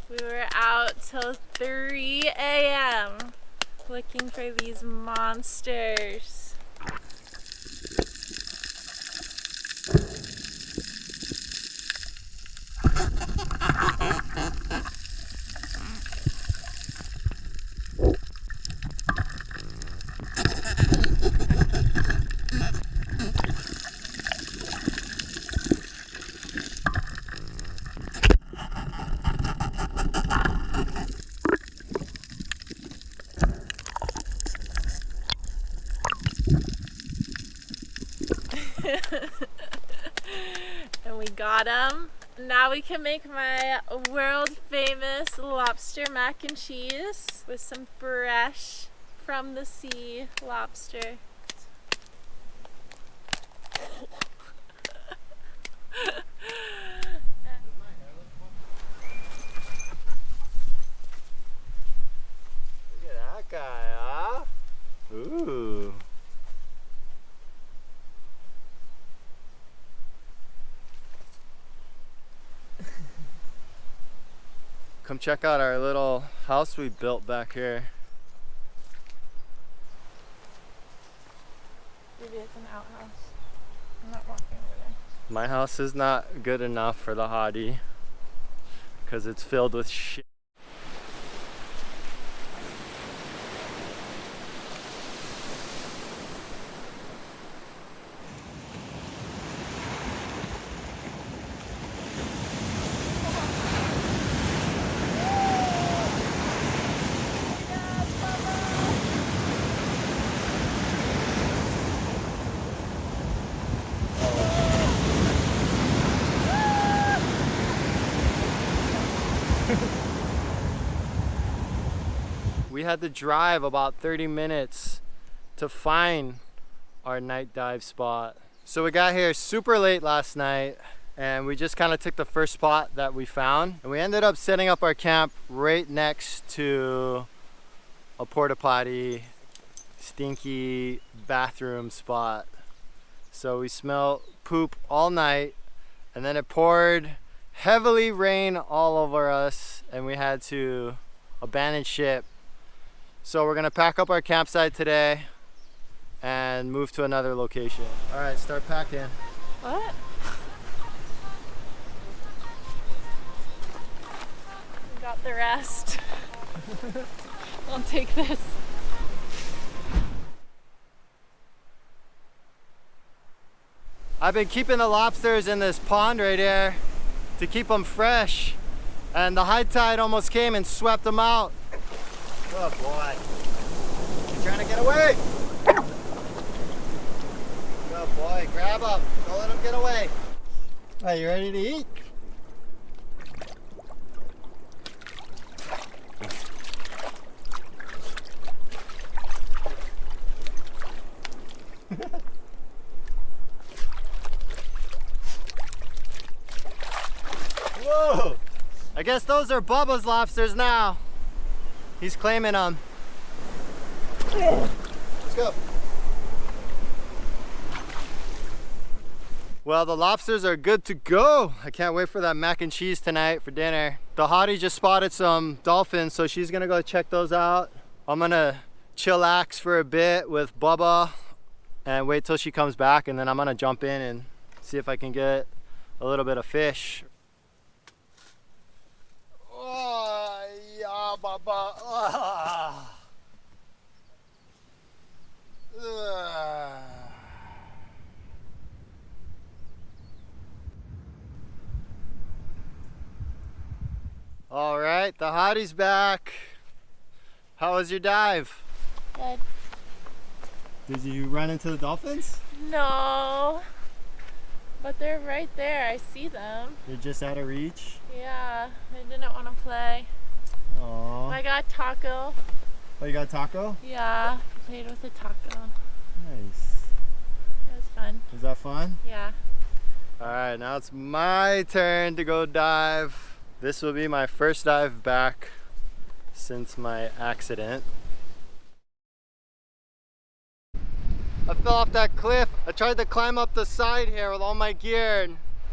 We were out till 3 a.m. looking for these monsters. And we got them. Now we can make my world famous lobster mac and cheese with some fresh from the sea lobster. Look at that guy, huh? Ooh. Come check out our little house we built back here. Maybe it's an outhouse. I'm not walking over there. My house is not good enough for the Hottie because it's filled with shit. We had to drive about 30 minutes to find our night dive spot. So we got here super late last night and we just kind of took the first spot that we found. And we ended up setting up our camp right next to a porta potty, stinky bathroom spot. So we smelled poop all night and then it poured heavily rain all over us and we had to abandon ship. So we're gonna pack up our campsite today and move to another location. All right, start packing. What? We got the rest. I'll take this. I've been keeping the lobsters in this pond right here to keep them fresh. And the high tide almost came and swept them out. Good boy. You're trying to get away. Good boy. Grab him. Don't let him get away. Are you ready to eat? Whoa! I guess those are Bubba's lobsters now. He's claiming them. Let's go. Well, the lobsters are good to go. I can't wait for that mac and cheese tonight for dinner. The Hottie just spotted some dolphins, so she's gonna go check those out. I'm gonna chillax for a bit with Buba and wait till she comes back, and then I'm gonna jump in and see if I can get a little bit of fish. Oh, yeah, Baba. All right, the Hottie's back. How was your dive? Good. Did you run into the dolphins? No. But they're right there. I see them. They're just out of reach? Yeah. They didn't want to play. Aww. I got taco. Oh, you got a taco? Yeah. I played with a taco. Nice. It was fun. Was that fun? Yeah. All right, now it's my turn to go dive. This will be my first dive back since my accident. I fell off that cliff. I tried to climb up the side here with all my gear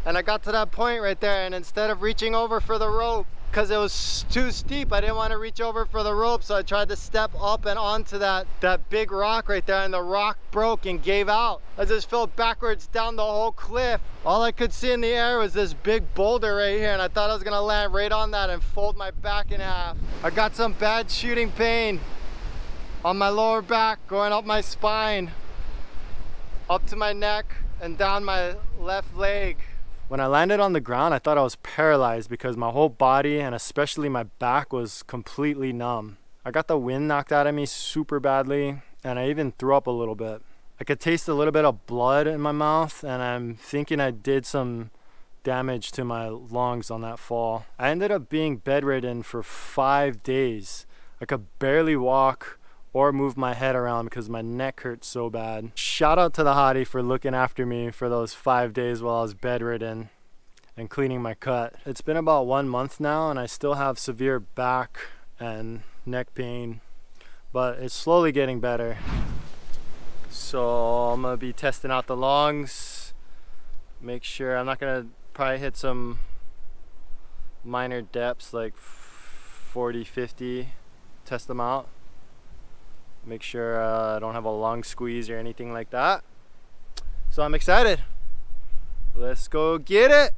and I got to that point right there, and instead of reaching over for the rope, because it was too steep. I didn't want to reach over for the rope, so I tried to step up and onto that big rock right there, and the rock broke and gave out. I just fell backwards down the whole cliff. All I could see in the air was this big boulder right here, and I thought I was gonna land right on that and fold my back in half. I got some bad shooting pain on my lower back, going up my spine, up to my neck, and down my left leg. When I landed on the ground, I thought I was paralyzed because my whole body and especially my back was completely numb. I got the wind knocked out of me super badly, and I even threw up a little bit. I could taste a little bit of blood in my mouth, and I'm thinking I did some damage to my lungs on that fall. I ended up being bedridden for 5 days. I could barely walk or move my head around because my neck hurt so bad. Shout out to the Hottie for looking after me for those 5 days while I was bedridden and cleaning my cut. It's been about 1 month now, and I still have severe back and neck pain, but it's slowly getting better. So I'm gonna be testing out the lungs, make sure I'm not gonna probably hit some minor depths like 40, 50, test them out. Make sure I don't have a lung squeeze or anything like that. So I'm excited. Let's go get it.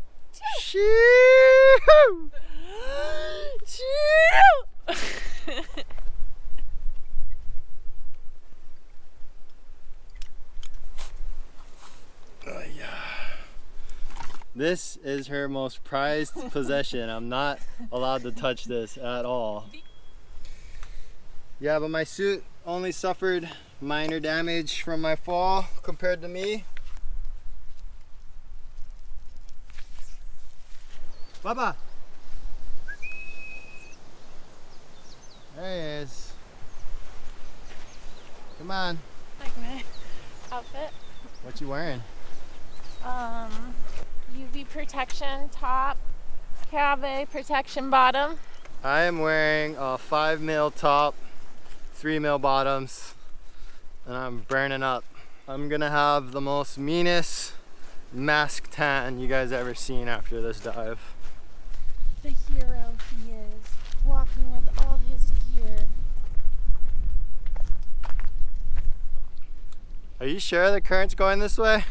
Shoo! Oh, yeah. This is her most prized possession. I'm not allowed to touch this at all. Yeah, but my suit only suffered minor damage from my fall compared to me. Baba! There he is. Come on. Like my outfit. What you wearing? UV protection top, cave protection bottom. I am wearing a 5 mil top, 3 mil bottoms, and I'm burning up. I'm gonna have the most meanest mask tan you guys ever seen after this dive. The hero he is, walking with all his gear. Are you sure the current's going this way?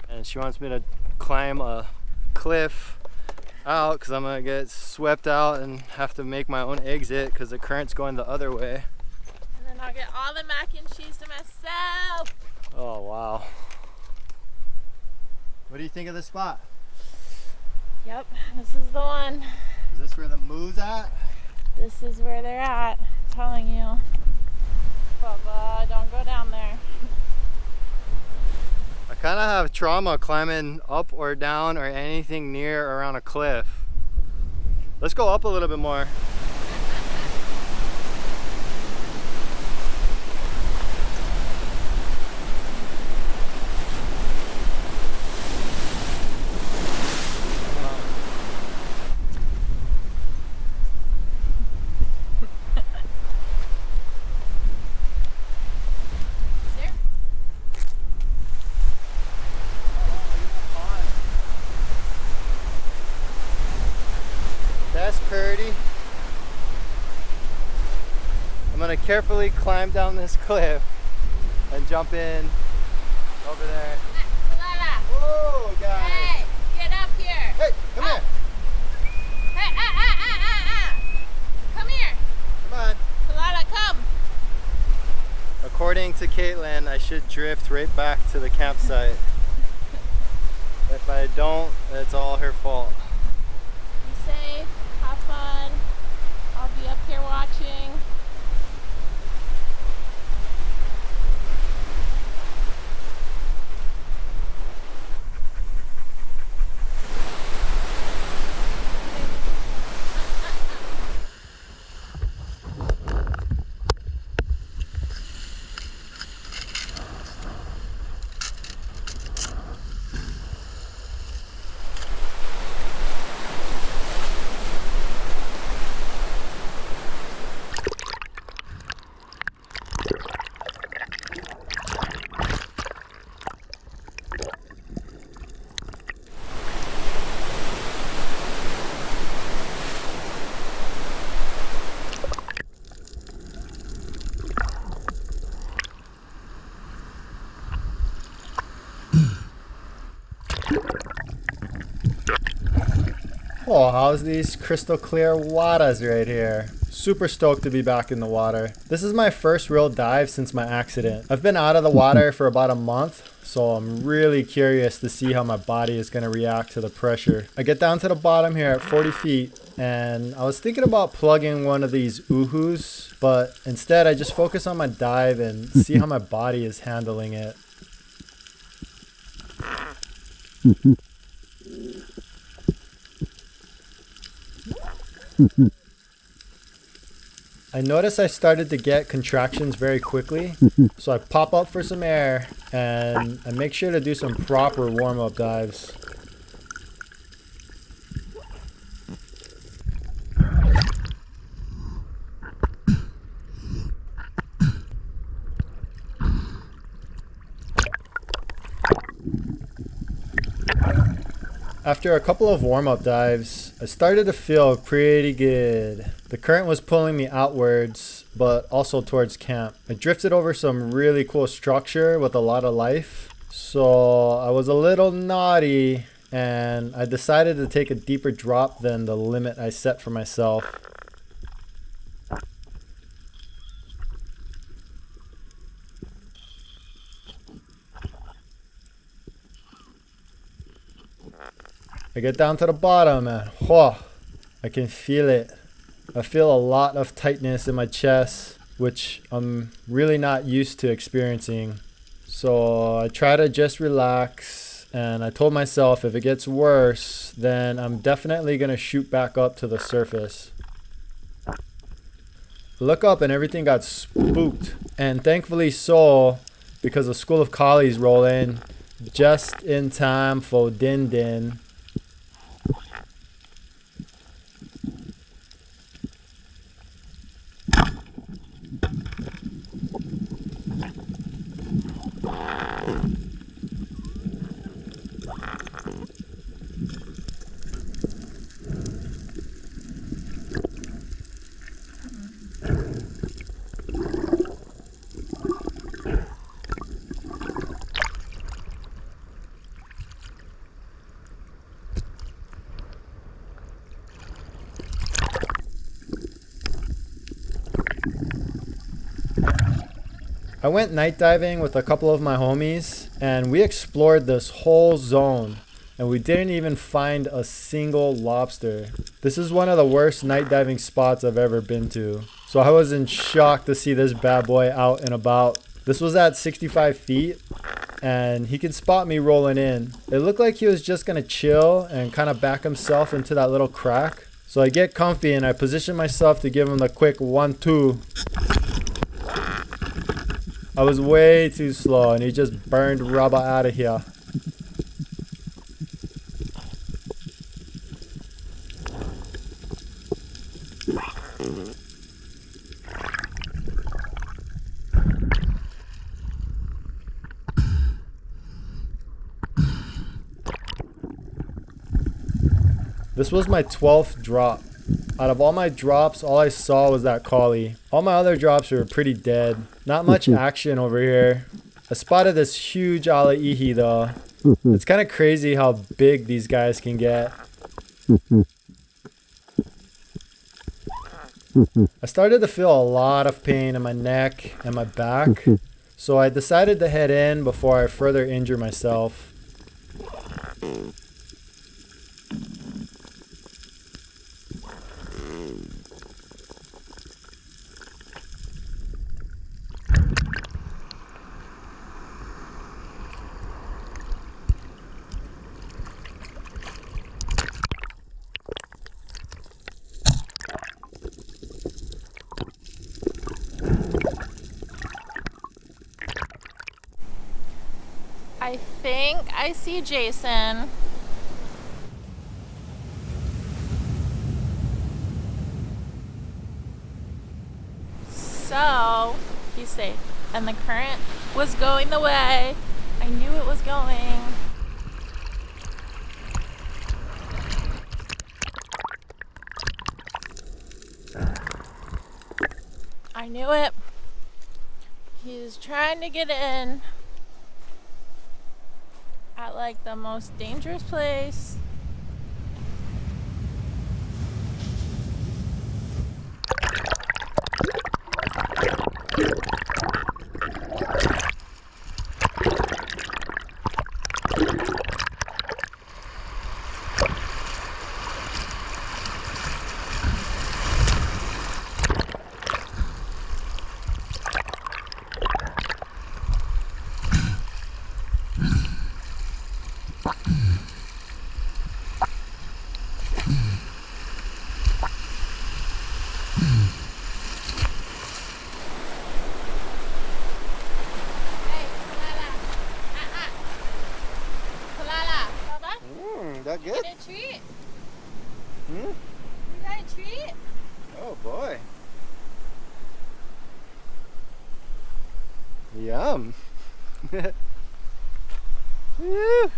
And she wants me to climb a cliff out because I'm gonna get swept out and have to make my own exit because the current's going the other way. And then I'll get all the mac and cheese to myself. Oh wow. What do you think of the spot? Yep, this is the one. Is this where the moo's at? This is where they're at, I'm telling you. Bubba, don't go down there. I kind of have trauma climbing up or down or anything near or around a cliff. Let's go up a little bit more. That's pretty. I'm gonna carefully climb down this cliff and jump in over there. Whoa, guys! Hey, get up here! Hey, come here! Hey, come here! Come on! Kalala, come! According to Caitlin, I should drift right back to the campsite. If I don't, it's all her fault. Be safe, have fun. I'll be up here watching. Oh, how's these crystal clear waters right here? Super stoked to be back in the water. This is my first real dive since my accident. I've been out of the water for about a month, so I'm really curious to see how my body is going to react to the pressure. I get down to the bottom here at 40 feet, and I was thinking about plugging one of these oohoos, but instead I just focus on my dive and see how my body is handling it. I noticed I started to get contractions very quickly, so I pop up for some air and I make sure to do some proper warm-up dives. After a couple of warm-up dives, I started to feel pretty good. The current was pulling me outwards, but also towards camp. I drifted over some really cool structure with a lot of life, so I was a little naughty and I decided to take a deeper drop than the limit I set for myself. I get down to the bottom and whoa, I can feel it. I feel a lot of tightness in my chest, which I'm really not used to experiencing. So I try to just relax, and I told myself if it gets worse, then I'm definitely gonna shoot back up to the surface. I look up and everything got spooked, and thankfully so, because a school of collies roll in just in time for Din Din. I went night diving with a couple of my homies and we explored this whole zone and we didn't even find a single lobster. This is one of the worst night diving spots I've ever been to. So I was in shock to see this bad boy out and about. This was at 65 feet and he could spot me rolling in. It looked like he was just gonna chill and kind of back himself into that little crack. So I get comfy and I position myself to give him the quick 1-2. I was way too slow and he just burned rubber out of here. This was my 12th drop. Out of all my drops, all I saw was that collie. All my other drops were pretty dead. Not much action over here. I spotted this huge alaihi though. It's kind of crazy how big these guys can get. I started to feel a lot of pain in my neck and my back, so I decided to head in before I further injure myself. I think I see Jason. So, he's safe. And the current was going the way I knew it was going. I knew it. He's trying to get in at like the most dangerous place. that good? You got a treat? Hmm? You got a treat? Oh boy. Yum. Woo.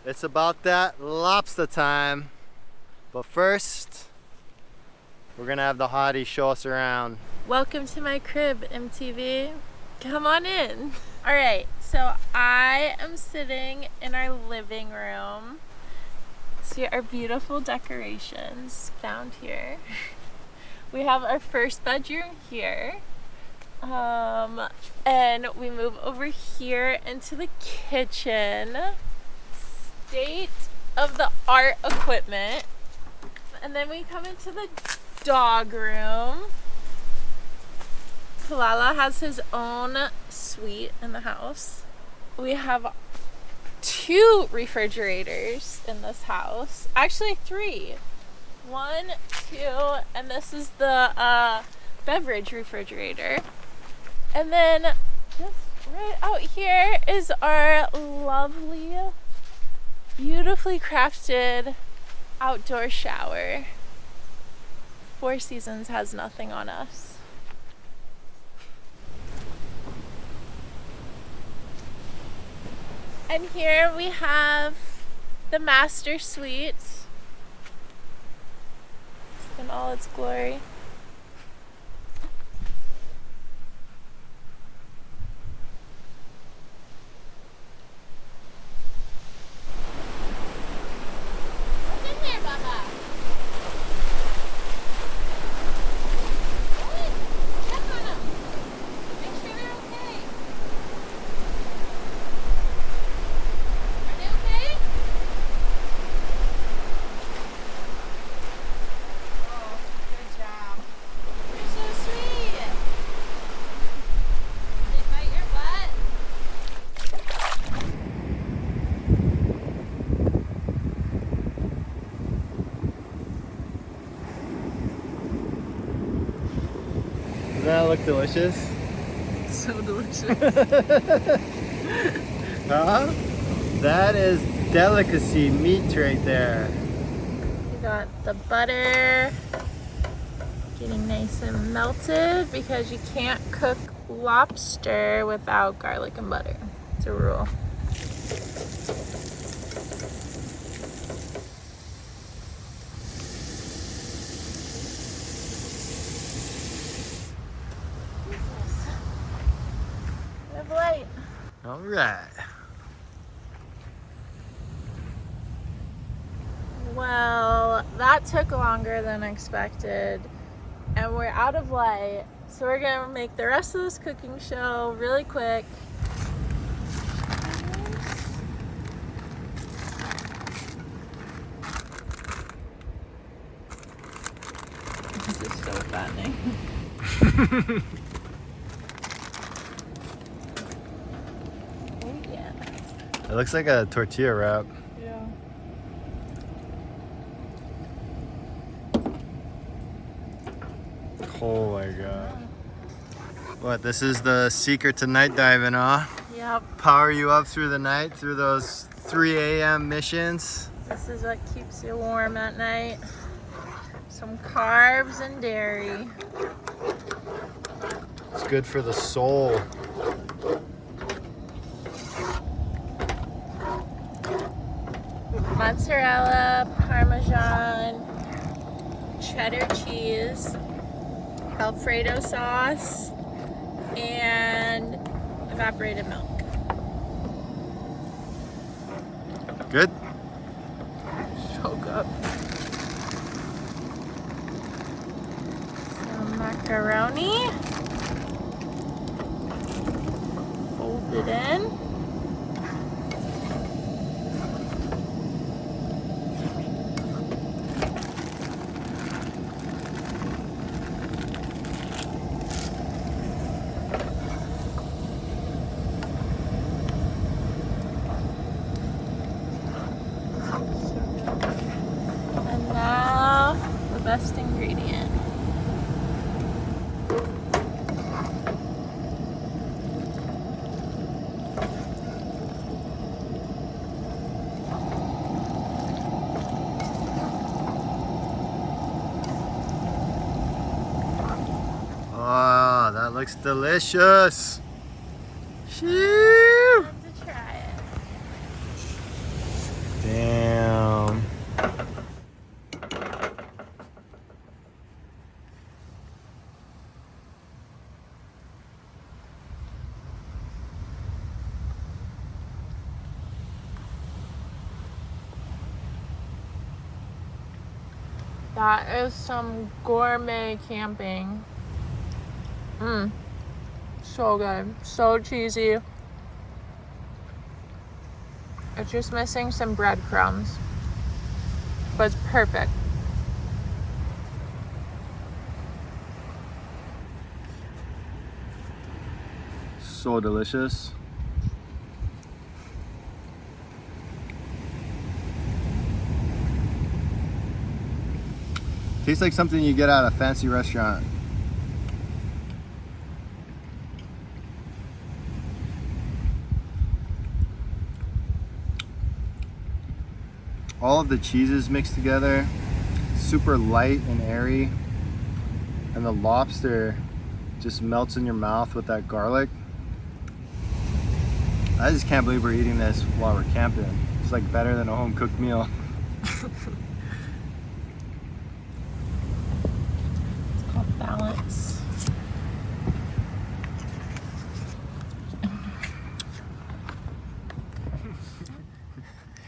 It's about that lobster time. But first, we're gonna have the hottie show us around. Welcome to my crib, MTV. Come on in. All right, so I am sitting in our living room. See our beautiful decorations found here. We have our first bedroom here. And we move over here into the kitchen. State of the art equipment. And then we come into the dog room. Palala has his own suite in the house. We have 2 refrigerators in this house. Actually 3. 1, 2, and this is the beverage refrigerator. And then just right out here is our lovely, beautifully crafted outdoor shower. 4 Seasons has nothing on us. And here we have the master suite in all its glory. What's in there, Bubba? What? Check on them. Make sure they're okay. Are they okay? Oh, good job. You're so sweet. Did they bite your butt? Doesn't that look delicious? So delicious. Huh? That is delicacy meat right there. We got the butter getting nice and melted because you can't cook lobster without garlic and butter. It's a rule. We have light. All right. Well, that took longer than expected, and we're out of light, so we're gonna make the rest of this cooking show really quick. This is so fattening. Oh yeah. It looks like a tortilla wrap. Yeah. Oh my god. What, this is the secret to night diving, huh? Yep. Power you up through the night, through those 3 a.m. missions. This is what keeps you warm at night. Some carbs and dairy. It's good for the soul. Mozzarella, Parmesan, cheddar cheese, Alfredo sauce, and evaporated milk. Good? So good. Some macaroni. Fold it in. And now the best ingredient. looks delicious. Shoo! Have to try it. Damn. That is some gourmet camping. So good. So cheesy. It's just missing some breadcrumbs. But it's perfect. So delicious. Tastes like something you get at a fancy restaurant. All of the cheeses mixed together, super light and airy. And the lobster just melts in your mouth with that garlic. I just can't believe we're eating this while we're camping. It's like better than a home cooked meal. Balance.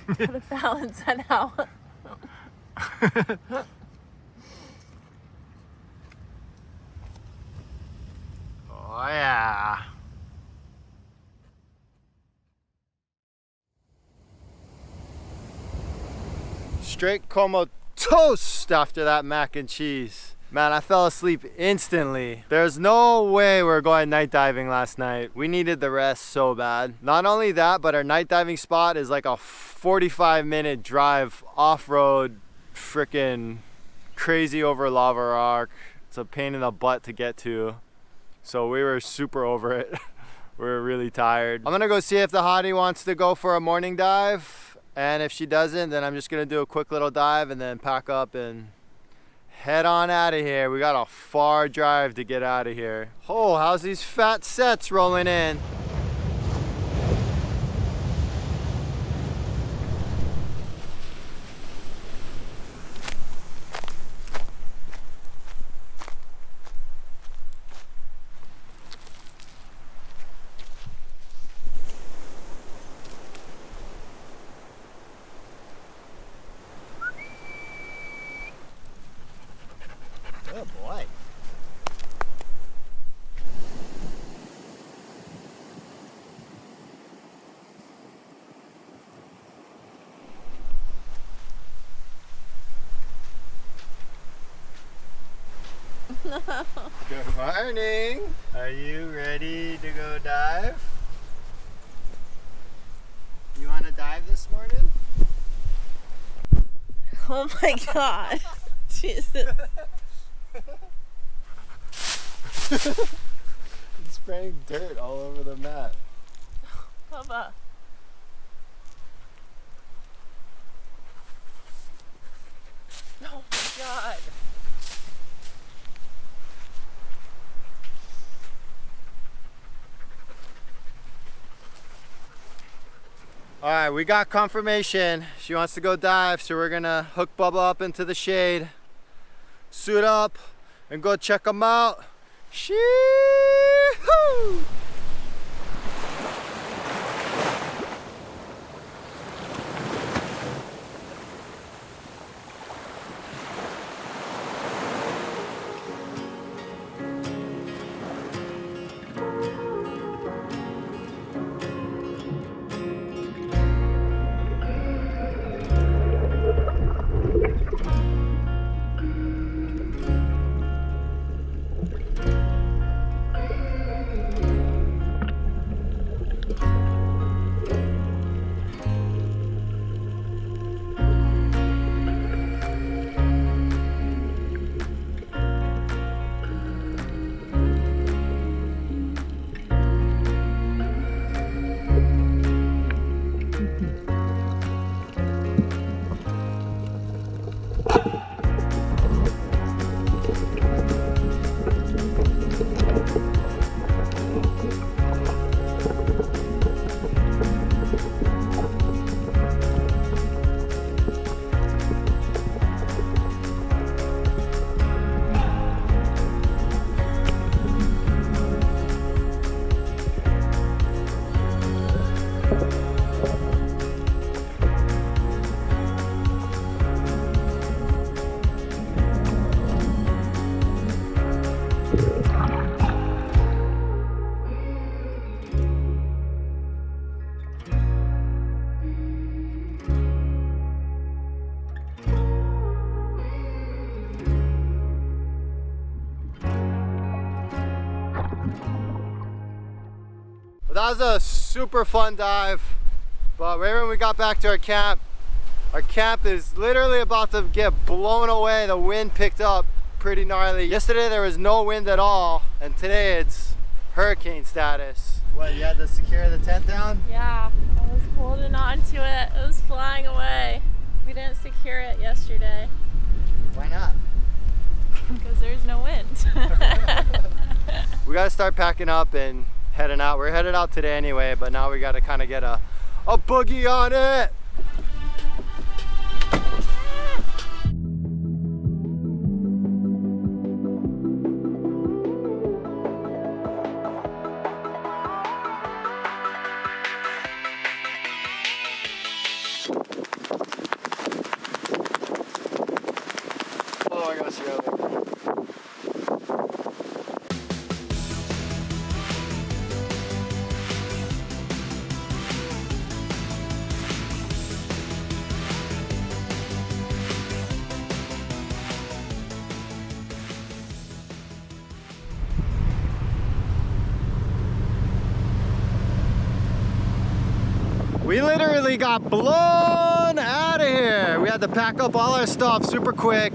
Gotta balance that out. Oh yeah. Straight como toast after that mac and cheese. Man, I fell asleep instantly. There's no way we're going night diving last night. We needed the rest so bad. Not only that, but our night diving spot is like a 45-minute drive off-road, freaking crazy over lava rock. It's a pain in the butt to get to. So we were super over it. We were really tired. I'm gonna go see if the hottie wants to go for a morning dive. And if she doesn't, then I'm just gonna do a quick little dive and then pack up and head on out of here. We got a far drive to get out of here. Oh, how's these fat sets rolling in? Good boy. Good morning. Are you ready to go dive? You want to dive this morning? Oh my god. Jesus. He's spraying dirt all over the mat. Bubba. Oh my god. All right, we got confirmation. She wants to go dive, so we're gonna hook Bubba up into the shade, suit up, and go check them out. Shee-hoo! That was a super fun dive. But right when we got back to our camp is literally about to get blown away. The wind picked up pretty gnarly. Yesterday there was no wind at all, and today it's hurricane status. What, you had to secure the tent down? Yeah, I was holding on to it. It was flying away. We didn't secure it yesterday. Why not? Because there's no wind. We gotta start packing up and heading out. We're headed out today anyway, but now we gotta kind of get a boogie on it. Oh my gosh, really? We literally got blown out of here. We had to pack up all our stuff super quick.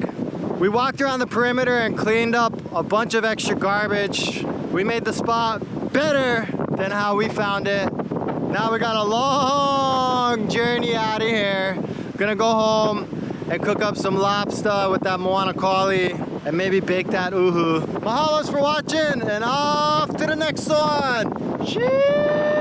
We walked around the perimeter and cleaned up a bunch of extra garbage. We made the spot better than how we found it. Now we got a long journey out of here. Gonna go home and cook up some lobster with that Moana cauli and maybe bake that uhu. Mahalos for watching, and off to the next one. Cheers!